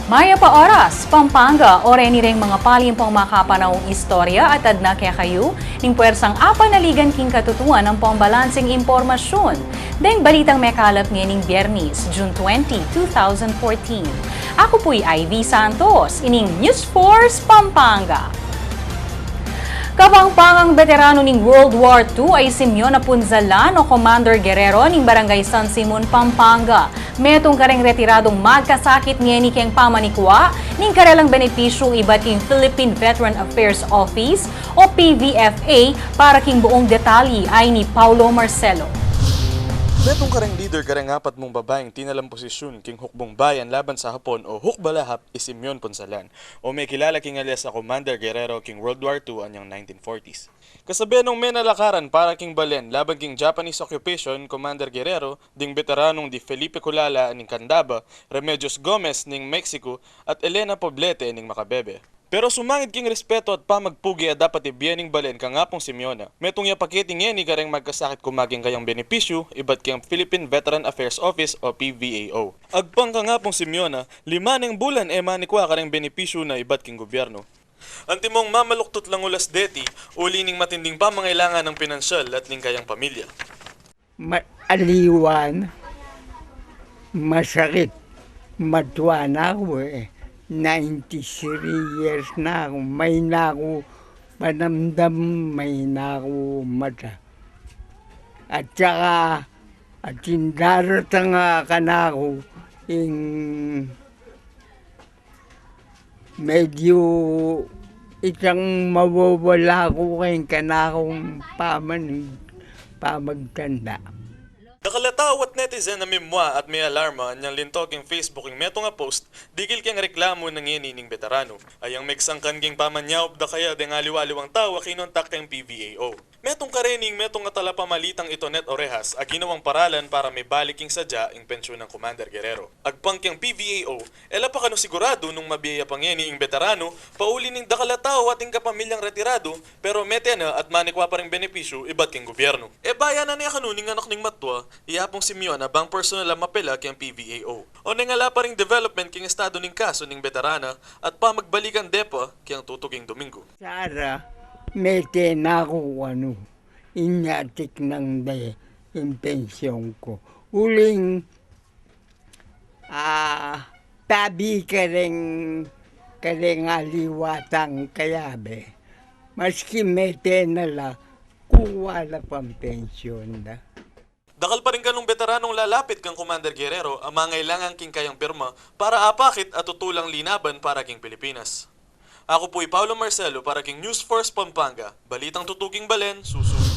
Maya pa oras, Pampanga, oreni ring mga palimpong makapanawong istorya at adna kaya kayo, ning puwersang apanaligan king katutuan ng pambalansing impormasyon. Deng balitang mekalap ngayon Biyernes, June 20, 2014. Ako po'y Ivy Santos, ining News Force Pampanga. Kapangpangang veterano ning World War II ay Simeon na Punzalan o Kumander Guerrero ning Barangay San Simon, Pampanga. Metong kareng retiradong magkasakit ngeni keng pamanikwa ning karelang benepisyo iba't king Philippine Veteran Affairs Office o PVFA para king buong detalye ay ni Paulo Marcelo. Metong kareng leader kareng apat mong babaeng tinalang posisyon king hukbong bayan laban sa Hapon o hukbalahap is Simeon Punzalan o may kilala king alias sa Kumander Guerrero king World War II anyang 1940s. Kasabihan ng menalakaran para king balen laban king Japanese occupation Kumander Guerrero ding veteranong di Felipe Culala ning Candaba, Remedios Gomez ning Mexico at Elena Poblete ning Macabebe. Pero sumangit king respeto at pamagpugi at dapat ibiyaning balen ka nga pong Simeona. Metong yapakiting ngeni kareng magkasakit kumaging kayang benepisyo iba't kayang Philippine Veteran Affairs Office o PVAO. Agpang ka nga pong Simeona, 5 ning bulan manikwa kareng benepisyo na iba't king gobyerno. Antimong mamaluktot lang ulas deti, uli ning matinding pamangailangan ng pinansyal at ning kayang pamilya. Aliwan, masakit, matuwa na ako 93 years na ako, may na ako panamdam, may na ako mata. At saka, at daratan nga ka na ako, medyo isang mawawala ko kayong kanakong pamagtanda. Nakalataw at netizen na mimwa at may alarma niyang lintoking Facebook ing meto nga post digil kang reklamo ng inining veterano. Ayang megsangkan king pamanyaw da kaya deng aliwaliwang tawa kinontak kang PVAO. Metong karening metong nga talapamalitang ito net orehas a ginawang paralan para may baliking sadya ing pensyon ng Kumander Guerrero. Agpang kang PVAO, ela pa kano sigurado nung mabiyaya pang ing veterano, pauli ning dakalataw ating kapamilyang retirado, pero mete na at manikwa pa ring benepisyo iba't king gobyerno. E bayan na niya kanuning anak ning matwa, iyapong Simeon na bang personal ang mapela kang PVAO. O ningala pa ring development king estado ning kaso ning veterana at pa magbalikan depa kang tutuging Domingo. Sara, mete na ako inyatik ng yung pensyon ko. Uling, tabi ka rin aliwatang kayabe. Maski mete na lang, kuha na pang pensyon na. Dakal pa rin kanong veteranong lalapit kang Kumander Guerrero ang mangailangan king kayang pirma para apakit at tutulang linaban para king Pilipinas. Ako po'y Paulo Marcelo para king News Force Pampanga. Balitang tutuging balen, susunod.